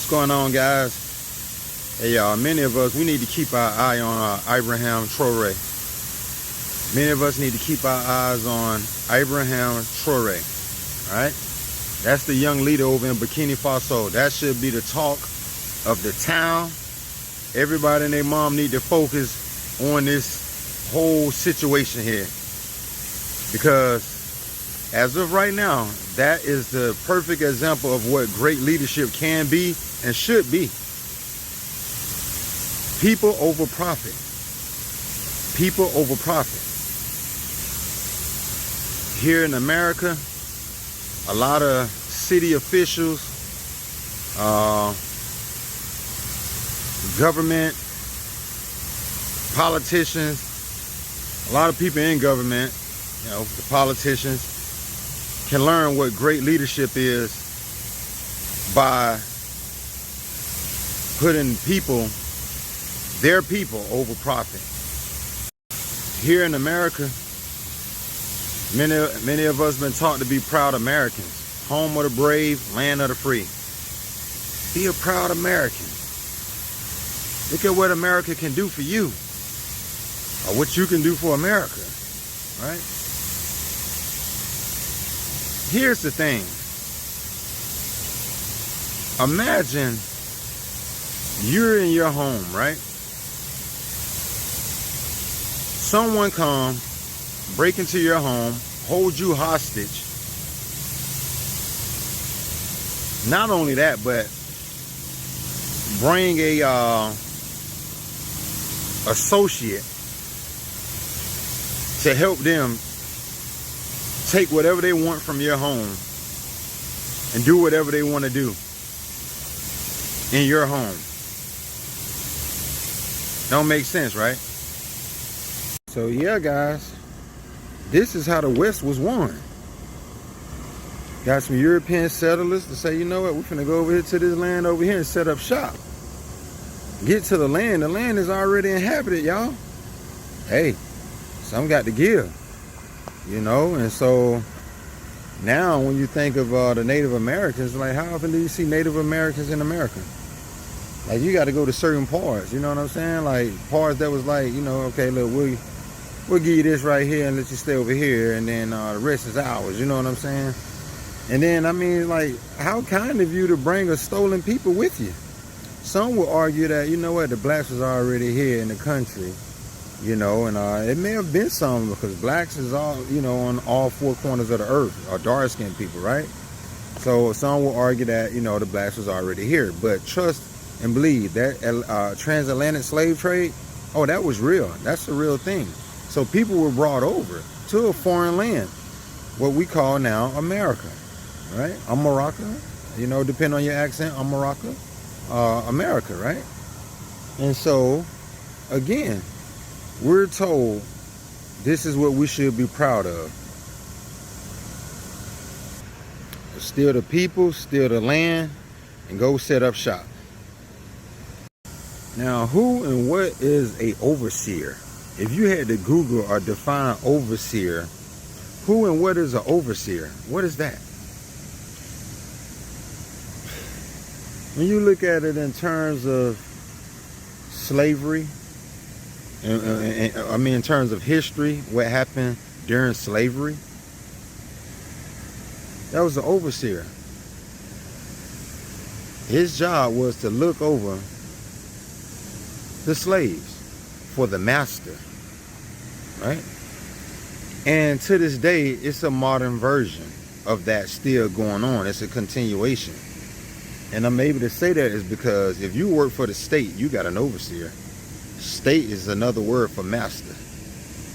What's going on, guys? Hey, y'all, many of us, we need to keep our eye on IBRAHIM Traoore. Many of us need to keep our eyes on IBRAHIM Traoore, all right? That's the young leader over in Burkina Faso. That should be the talk of the town. Everybody and their mom need to focus on this whole situation here. Because as of right now, that is the perfect example of what great leadership can be and should be. People over profit. People over profit. Here in America, a lot of city officials, government, politicians, a lot of people in government, you know, the politicians, can learn what great leadership is by putting people, their people, over profit. Here in America, many of us been taught to be proud Americans. Home of the brave, land of the free. Be a proud American. Look at what America can do for you, or what you can do for America, right? Here's the thing. Imagine you're in your home, right? Someone come, break into your home, hold you hostage. Not only that, but bring a associate to help them take whatever they want from your home and do whatever they want to do in your home. Don't make sense, right? So yeah, guys, this is how the West was won. Got some European settlers to say, you know what, we're finna go over here to this land over here and set up shop. Get to the land is already inhabited, y'all. Hey, some got to give. You know, and so now when you think of the Native Americans, like, how often do you see Native Americans in America? Like, you got to go to certain parts, you know what I'm saying? Like, parts that was like, you know, okay, look, we'll give you this right here and let you stay over here, and then the rest is ours, you know what I'm saying? And then, I mean, like, how kind of you to bring a stolen people with you? Some will argue that, you know what, the blacks was already here in the country. You know, and it may have been some, because blacks is all, you know, on all four corners of the earth, are dark-skinned people, right? So some will argue that, you know, the blacks was already here. But trust and believe that transatlantic slave trade, oh, that was real. That's the real thing. So people were brought over to a foreign land, what we call now America, right? America, you know, depending on your accent, America, America, right? And so, again, we're told this is what we should be proud of. Steal the people, steal the land, and go set up shop. Now, who and what is a overseer? If you had to Google or define overseer, who and what is an overseer? What is that? When you look at it in terms of slavery, I mean, in terms of history, what happened during slavery, that was the overseer. His job was to look over the slaves for the master, right? And to this day, it's a modern version of that still going on. It's a continuation. And I'm able to say that is because if you work for the state, you got an overseer. State is another word for master,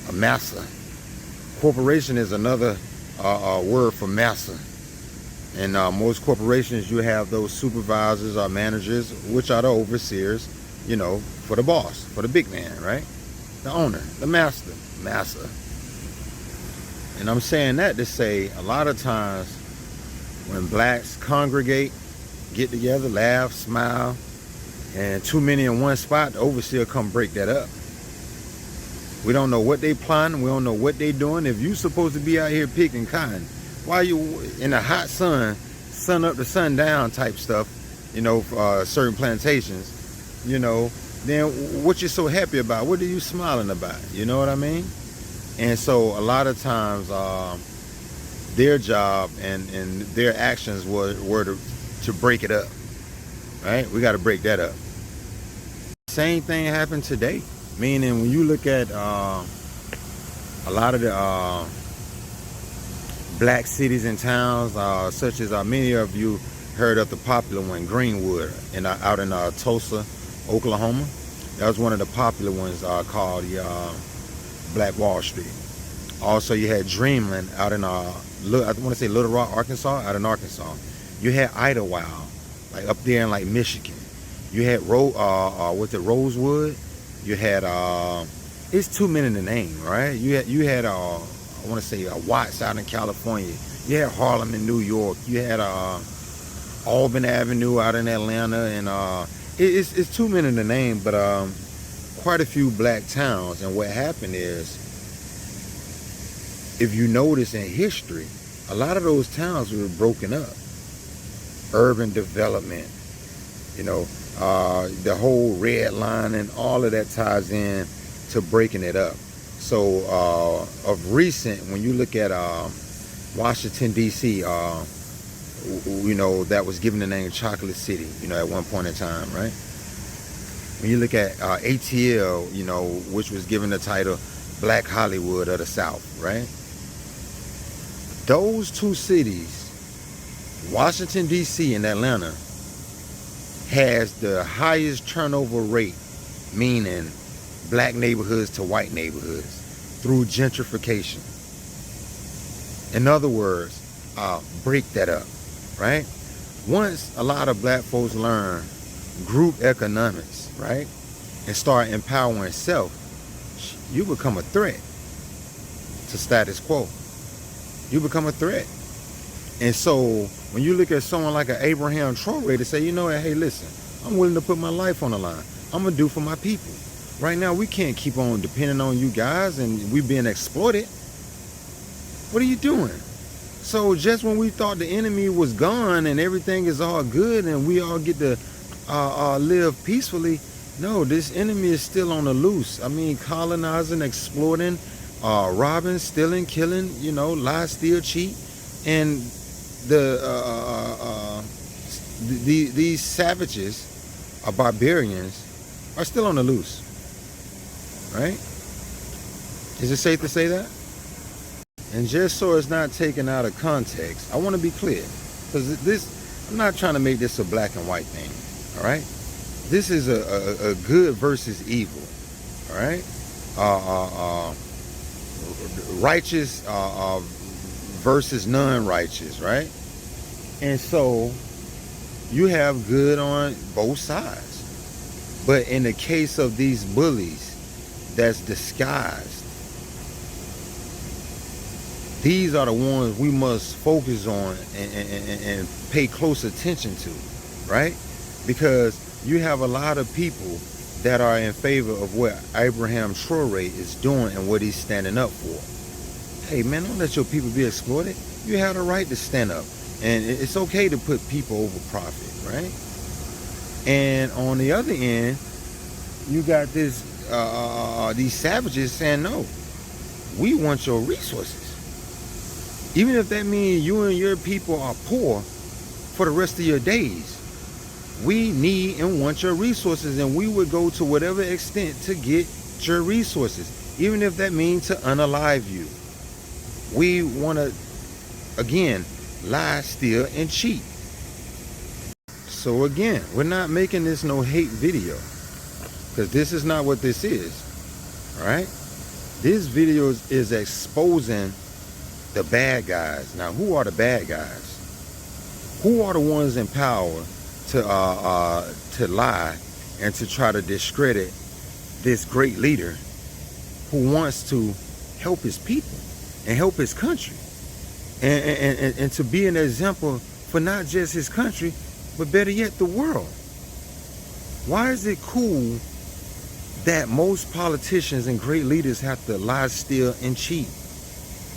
a massa. Corporation is another word for massa. And most corporations, you have those supervisors or managers, which are the overseers, you know, for the boss, for the big man, right? The owner, the master, massa. And I'm saying that to say a lot of times when blacks congregate, get together, laugh, smile, and too many in one spot, the overseer come break that up. We don't know what they planning. We don't know what they doing. If you supposed to be out here picking cotton, why you in the hot sun up to sundown type stuff, certain plantations, then what you so happy about? What are you smiling about? You know what I mean? And so a lot of times their job and their actions were to break it up, right? We got to break that up. Same thing happened today, meaning when you look at a lot of the black cities and towns, such as many of you heard of the popular one, Greenwood, out in Tulsa, Oklahoma. That was one of the popular ones called the Black Wall Street. Also, you had Dreamland out in I want to say Little Rock, Arkansas, out in Arkansas. You had Idlewild, like up there in like Michigan. You had Rosewood. You had it's too many to name, right? You had I want to say Watts out in California. You had Harlem in New York. You had Auburn Avenue out in Atlanta, and it's too many to name, but quite a few black towns. And what happened is, if you notice in history, a lot of those towns were broken up. Urban development, the whole red line and all of that ties in to breaking it up. So of recent, when you look at Washington, D.C., that was given the name Chocolate City, at one point in time, right? When you look at ATL, which was given the title Black Hollywood of the South, right? Those two cities, Washington, D.C. and Atlanta, has the highest turnover rate, meaning black neighborhoods to white neighborhoods, through gentrification. In other words, break that up, right? Once a lot of black folks learn group economics, right, and start empowering self, you become a threat to status quo. You become a threat. And so when you look at someone like an IBRAHIM Traoore to say, hey, listen, I'm willing to put my life on the line. I'm going to do for my people. Right now, we can't keep on depending on you guys, and we being exploited. What are you doing? So just when we thought the enemy was gone and everything is all good and we all get to live peacefully, no, this enemy is still on the loose. I mean, colonizing, exploiting, robbing, stealing, killing, lie, steal, cheat. And these savages, barbarians, are still on the loose, right? Is it safe to say that? And just so it's not taken out of context, I want to be clear, because I'm not trying to make this a black and white thing, all right? This is a good versus evil, all right? Righteous versus non-righteous, right? And so you have good on both sides. But in the case of these bullies that's disguised, these are the ones we must focus on and pay close attention to, right? Because you have a lot of people that are in favor of what IBRAHIM Traoore is doing and what he's standing up for. Hey, man, don't let your people be exploited. You have the right to stand up. And it's okay to put people over profit, right? And on the other end, you got these savages saying, no, we want your resources. Even if that means you and your people are poor for the rest of your days, we need and want your resources, and we would go to whatever extent to get your resources, even if that means to unalive you. We want to, again, lie, steal, and cheat. So again, we're not making this no hate video, because this is not what this is, all right? This video is exposing the bad guys. Now, who are the bad guys? Who are the ones in power to lie and to try to discredit this great leader who wants to help his people and help his country and to be an example for not just his country, but better yet, the world? Why is it cool that most politicians and great leaders have to lie, steal, and cheat?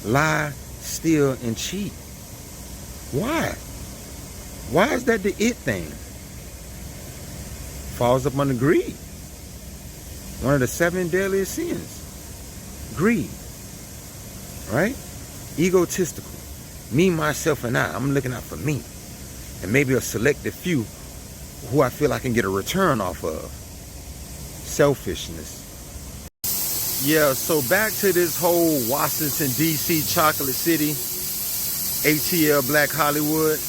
Lie, steal, and cheat. Why? Why is that the it thing? falls up under greed. One of the 7 deadliest sins. Greed. Right? Egotistical. Me, myself, and I. I'm looking out for me. And maybe a selected few who I feel I can get a return off of. Selfishness. Yeah, so back to this whole Washington, D.C., Chocolate City, ATL, Black Hollywood.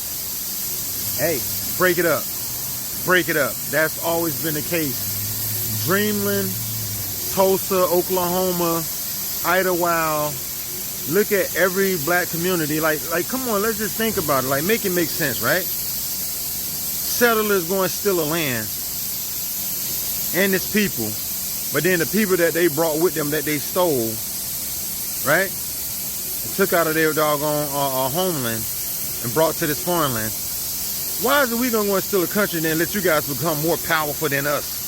Hey, break it up. Break it up. That's always been the case. Dreamland, Tulsa, Oklahoma, Idlewild. Look at every black community. Like, come on, let's just think about it. Like, make it make sense, right? Settlers going to steal a land and its people. But then the people that they brought with them that they stole, right? And took out of their doggone homeland and brought to this foreign land. Why is it we gonna go and steal a country and then let you guys become more powerful than us?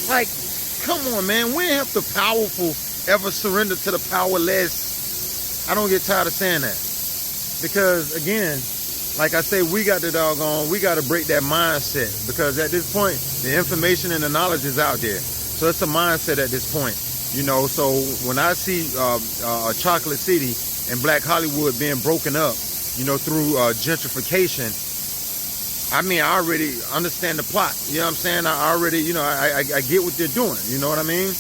Like, come on, man. When have the powerful ever surrendered to the powerless? I don't get tired of saying that. Because again, like I say, we got to break that mindset, because at this point, the information and the knowledge is out there. So it's a mindset at this point, you know. So when I see Chocolate City and Black Hollywood being broken up, you know, through gentrification, I mean, I already understand the plot. You know what I'm saying? I already, you know, I get what they're doing. You know what I mean?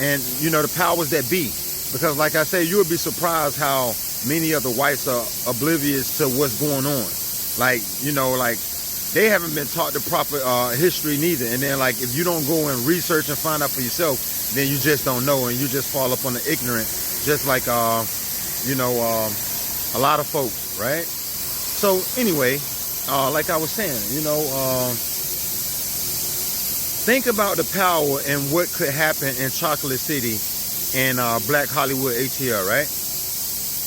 And, you know, the powers that be. Because like I say, you would be surprised how many of the whites are oblivious to what's going on. Like, you know, like they haven't been taught the proper history neither. And then like, if you don't go and research and find out for yourself, then you just don't know, and you just fall up on the ignorant, just like, you know, a lot of folks, right? So anyway, like I was saying, you know, think about the power and what could happen in Chocolate City and Black Hollywood ATL, right?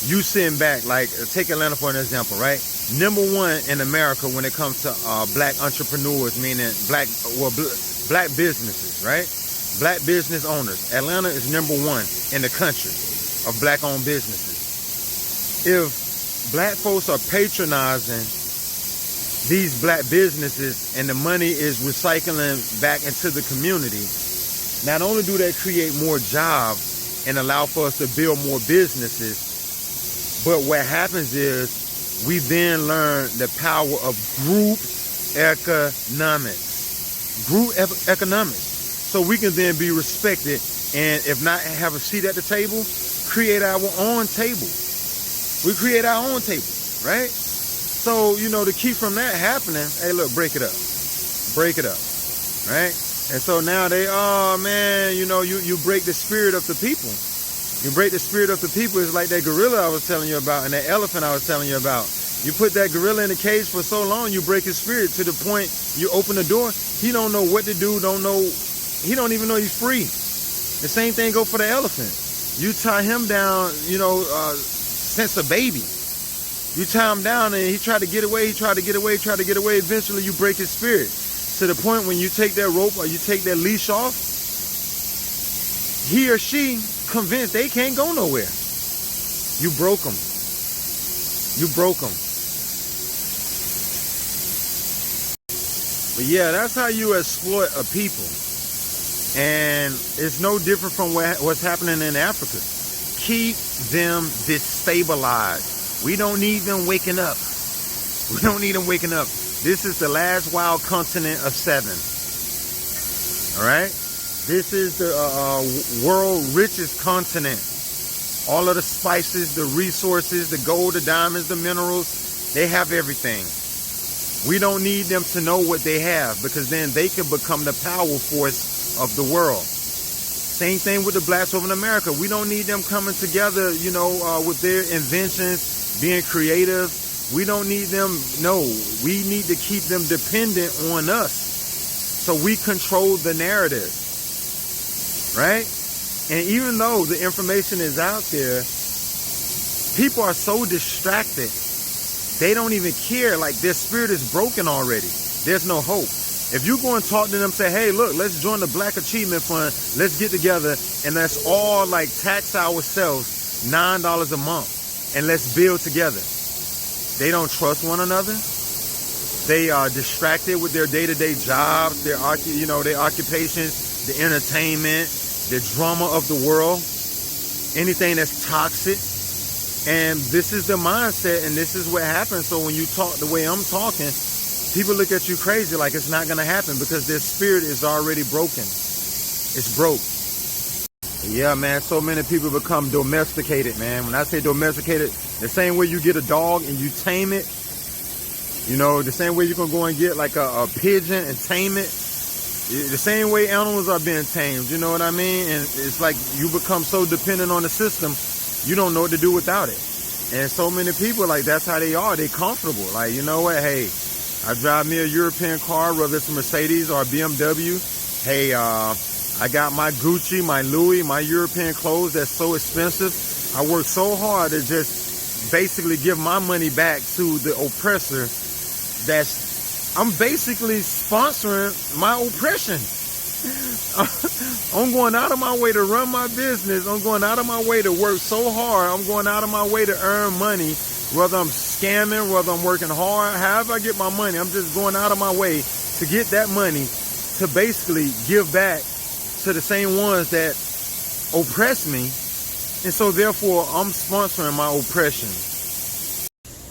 You sitting back, like, take Atlanta for an example, right? #1 in America when it comes to black entrepreneurs, meaning black businesses, right? Black business owners. Atlanta is #1 in the country of black-owned businesses. If black folks are patronizing these black businesses and the money is recycling back into the community, not only do they create more jobs and allow for us to build more businesses, but what happens is we then learn the power of group economics. Group economics. So we can then be respected, and if not have a seat at the table, create our own table. We create our own table, right? So, you know, to keep from that happening, hey, look, break it up. Break it up, right? And so now they, oh, man, you know, you break the spirit of the people. You break the spirit of the people. It's like that gorilla I was telling you about and that elephant I was telling you about. You put that gorilla in a cage for so long, you break his spirit to the point you open the door. He don't know what to do, don't know. He don't even know he's free. The same thing go for the elephant. You tie him down, you know, since a baby. You tie him down and he tried to get away, Eventually you break his spirit to the point when you take that rope or you take that leash off, he or she convinced they can't go nowhere. You broke them. You broke them. But yeah, that's how you exploit a people. And it's no different from what's happening in Africa. Keep them destabilized. We don't need them waking up. We don't need them waking up. This is the last wild continent of 7. All right? This is the world richest continent. All of the spices, the resources, the gold, the diamonds, the minerals, they have everything. We don't need them to know what they have, because then they can become the power force of the world. Same thing with the blacks over in America. We don't need them coming together, you know, with their inventions, being creative. We don't need them. No, we need to keep them dependent on us so we control the narrative, right? And even though the information is out there, people are so distracted. They don't even care. Like, their spirit is broken already. There's no hope. If you go and talk to them, say, hey, look, let's join the Black Achievement Fund. Let's get together and let's all like tax ourselves $9 a month and let's build together. They don't trust one another. They are distracted with their day-to-day jobs, their their occupations, the entertainment, the drama of the world, anything that's toxic. And this is the mindset, and this is what happens. So when you talk the way I'm talking, people look at you crazy, like it's not going to happen, because their spirit is already broken. It's broke. Yeah, man, so many people become domesticated, man. When I say domesticated, the same way you get a dog and you tame it, the same way you can go and get like a pigeon and tame it, the same way animals are being tamed, you know what I mean? And it's like you become so dependent on the system, you don't know what to do without it. And so many people, like, that's how they are. They comfortable. Like, you know what? Hey, I drive me a European car, whether it's a Mercedes or a BMW. Hey, I got my Gucci, my Louis, my European clothes that's so expensive. I work so hard to just basically give my money back to the oppressor. I'm basically sponsoring my oppression. I'm going out of my way to run my business. I'm going out of my way to work so hard. I'm going out of my way to earn money, whether I'm scamming, whether I'm working hard, however I get my money. I'm just going out of my way to get that money to basically give back to the same ones that oppress me. And so therefore, I'm sponsoring my oppression.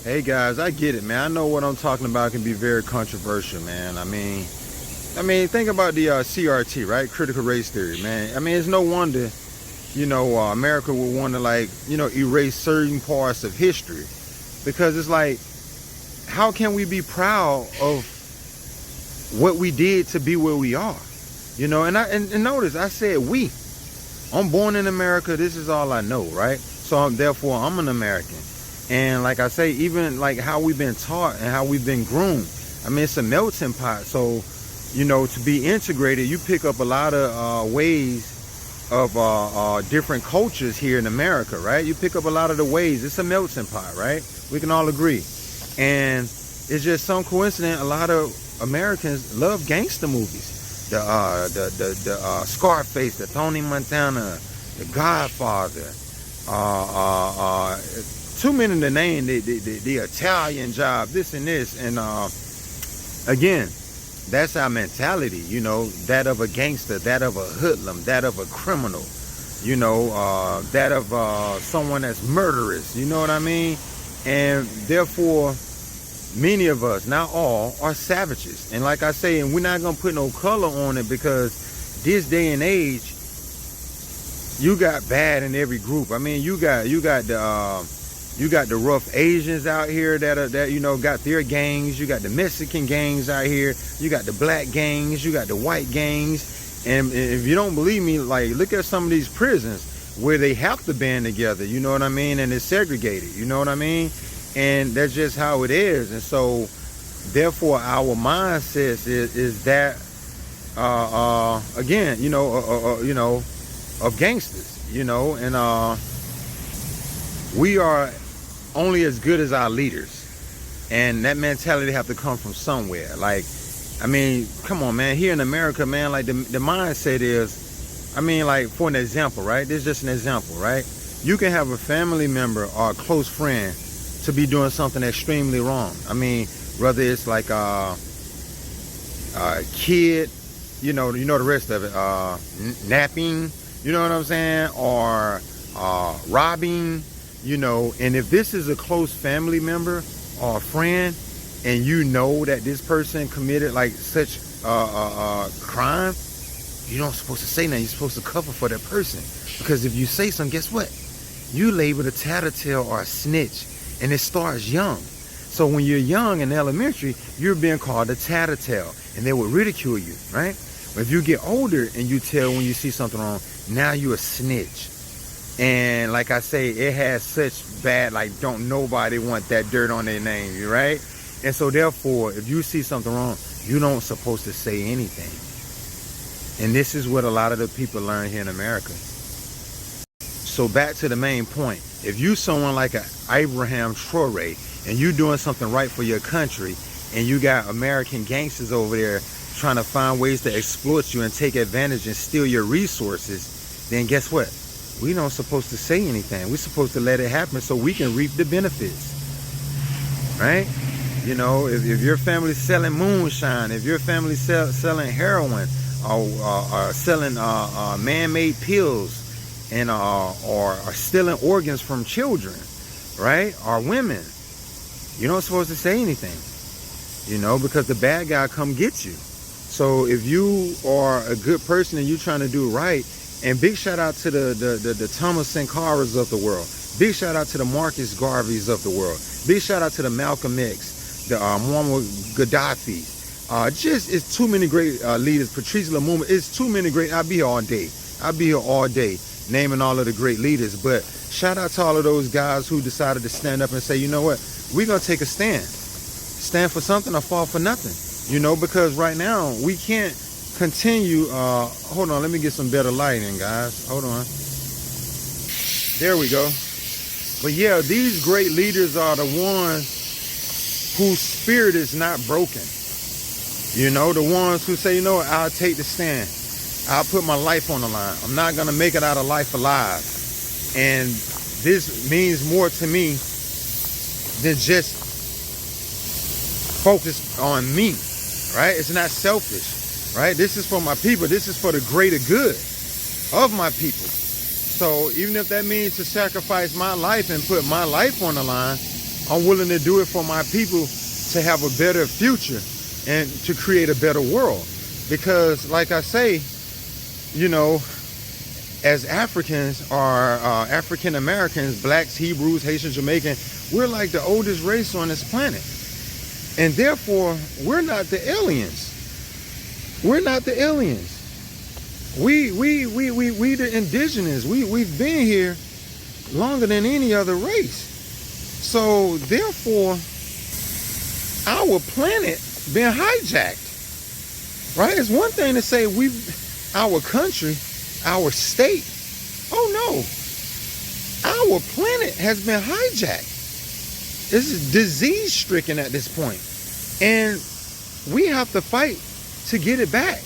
Hey guys, I get it, man. I know what I'm talking about can be very controversial, man. I mean, think about the CRT, right? Critical race theory, man. I mean, it's no wonder, America would want to erase certain parts of history, because it's like, how can we be proud of what we did to be where we are? And notice I said we. I'm born in America. This is all I know, right? So therefore, I'm an American. And like I say, even like how we've been taught and how we've been groomed, I mean, it's a melting pot. So, to be integrated, you pick up a lot of ways of different cultures here in America, right? You pick up a lot of the ways. It's a melting pot, right? We can all agree. And it's just some coincidence, a lot of Americans love gangster movies. The Scarface, the Tony Montana, the Godfather, too many to name, the Italian Job, this and this. And again, that's our mentality, that of a gangster, that of a hoodlum, that of a criminal, that of someone that's murderous, you know what I mean? And therefore, many of us, not all, are savages. And like I say, and we're not going to put no color on it, because this day and age, you got bad in every group. I mean, you got the rough Asians out here that got their gangs. You got the Mexican gangs out here. You got the black gangs. You got the white gangs. And if you don't believe me, like, look at some of these prisons where they have to band together. You know what I mean? And it's segregated. You know what I mean? And that's just how it is. And so, therefore, our mindset is that again, of gangsters. And we are only as good as our leaders, and that mentality have to come from somewhere. Like, I mean, come on, man. Here in America, man, like the mindset is, I mean, like, for an example, right? This is just an example, right? You can have a family member or a close friend to be doing something extremely wrong. I mean, whether it's like a kid, the rest of it, napping, you know what I'm saying, or robbing. And if this is a close family member or a friend, and that this person committed like such crime, you don't supposed to say nothing. You're supposed to cover for that person, because if you say something, guess what? You labeled a tattletale or a snitch, and it starts young. So when you're young in elementary, you're being called a tattletale, and they will ridicule you, right? But if you get older and you tell when you see something wrong, now you're a snitch. And like I say, it has such bad, like, don't nobody want that dirt on their name, right? And so therefore, if you see something wrong, you don't supposed to say anything. And this is what a lot of the people learn here in America. So back to the main point. If you someone like IBRAHIM Traoore, and you doing something right for your country, and you got American gangsters over there trying to find ways to exploit you and take advantage and steal your resources, then guess what? We don't supposed to say anything. We're supposed to let it happen so we can reap the benefits, right? You know, if your family's selling moonshine, if your family's selling heroin, or selling man-made pills, and or stealing organs from children, right, or women, you're not supposed to say anything, you know, because the bad guy come get you. So if you are a good person and you're trying to do right, and big shout out to the Thomas Sankaras of the world, big shout out to the Marcus Garveys of the world, big shout out to the Malcolm X, the Muammar Gaddafi. Just, it's too many great leaders. Patrice Lumumba, it's too many great. I'll be here all day. I'll be here all day naming all of the great leaders. But shout out to all of those guys who decided to stand up and say, you know what, we're going to take a stand. Stand for something or fall for nothing. You know, because right now we can't continue. Hold on, let me get some better lighting, guys. Hold on. There we go. But yeah, these great leaders are the ones whose spirit is not broken. You know, the ones who say, you know what, I'll take the stand. I'll put my life on the line. I'm not going to make it out of life alive. And this means more to me than just focus on me, right? It's not selfish, right? This is for my people. This is for the greater good of my people. So even if that means to sacrifice my life and put my life on the line, I'm willing to do it for my people to have a better future and to create a better world. Because like I say, you know, as Africans or African Americans, blacks, Hebrews, Haitians, Jamaican, we're like the oldest race on this planet. And therefore, we're not the aliens. We're not the aliens. We the indigenous. We've been here longer than any other race. So therefore, our planet been hijacked, right? It's one thing to say our country, our state. Oh no, our planet has been hijacked. This is disease stricken at this point, and we have to fight to get it back.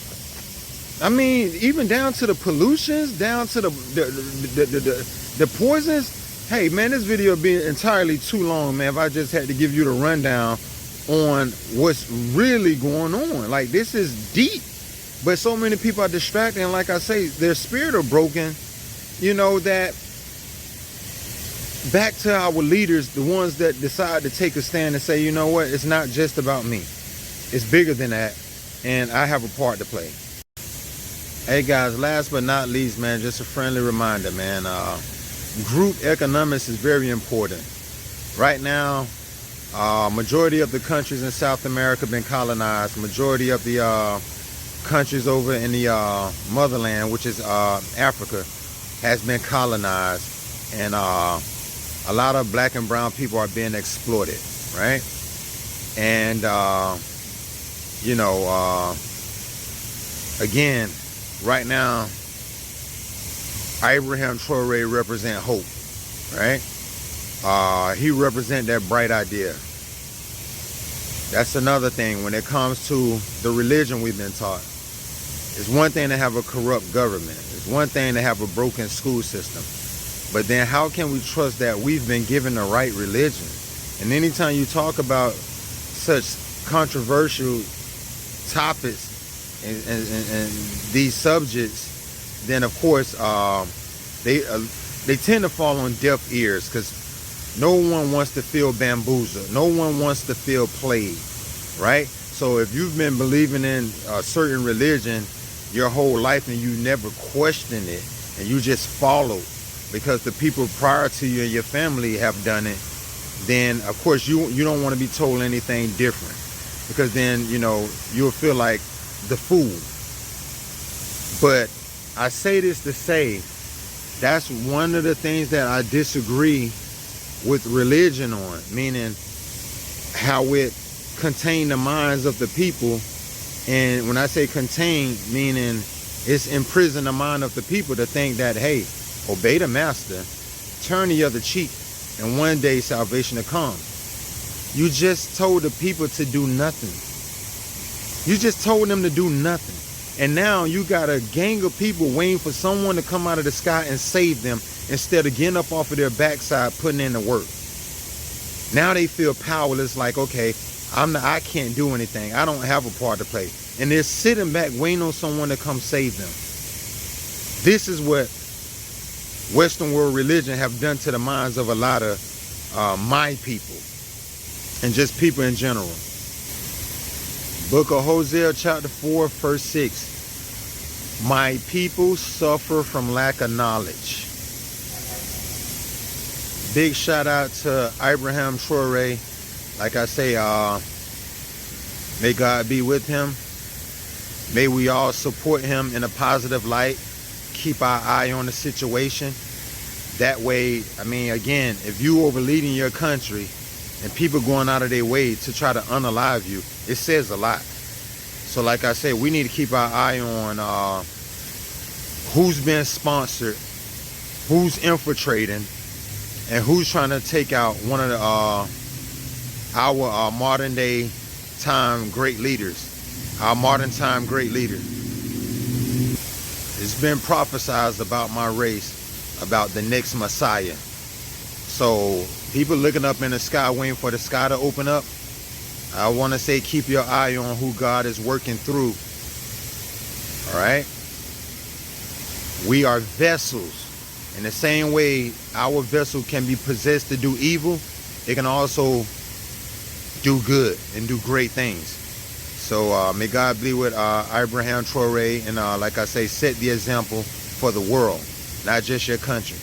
I mean, even down to the pollutions, down to the poisons. Hey man, this video being entirely too long, man. If I just had to give you the rundown on what's really going on. Like, this is deep, but so many people are distracted, and like I say, their spirit are broken. You know, that back to our leaders, the ones that decide to take a stand and say, you know what, it's not just about me, it's bigger than that, and I have a part to play. Hey guys, last but not least, man, just a friendly reminder, man, group economics is very important. Right now, majority of the countries in South America have been colonized. Majority of the countries over in the motherland, which is Africa, has been colonized, and a lot of black and brown people are being exploited, right? And you know, again, right now, IBRAHIM Traoore represent hope, right? He represent that bright idea. That's another thing when it comes to the religion we've been taught. It's one thing to have a corrupt government. It's one thing to have a broken school system. But then how can we trust that we've been given the right religion? And anytime you talk about such controversial topics and these subjects, then of course they tend to fall on deaf ears, because no one wants to feel bamboozled. No one wants to feel played, right? So if you've been believing in a certain religion your whole life and you never questioned it and you just followed because the people prior to you and your family have done it, then of course you don't want to be told anything different, because then, you know, you'll feel like the fool. But I say this to say, that's one of the things that I disagree with religion on, meaning how it contains the minds of the people. And when I say contain, meaning it's imprisoned the mind of the people to think that, hey, obey the master, turn the other cheek, and one day salvation will come. You just told the people to do nothing. You just told them to do nothing. And now you got a gang of people waiting for someone to come out of the sky and save them, instead of getting up off of their backside, putting in the work. Now they feel powerless, like, okay, I can't do anything. I don't have a part to play. And they're sitting back waiting on someone to come save them. This is what Western world religion have done to the minds of a lot of my people and just people in general. Book of Hosea chapter 4 verse 6. My people suffer from lack of knowledge. Big shout out to IBRAHIM Traoore. Like I say, may God be with him. May we all support him in a positive light. Keep our eye on the situation. That way, I mean, again, if you overleading your country and people going out of their way to try to unalive you, it says a lot. So like I said, we need to keep our eye on who's being sponsored, who's infiltrating, and who's trying to take out one of the our modern day time great leaders, our modern time great leader. It's been prophesied about my race, about the next Messiah. So people looking up in the sky waiting for the sky to open up, I want to say keep your eye on who God is working through. All right, we are vessels. In the same way our vessel can be possessed to do evil, it can also do good and do great things. So may God be with IBRAHIM Traoore, and like I say, set the example for the world, not just your country.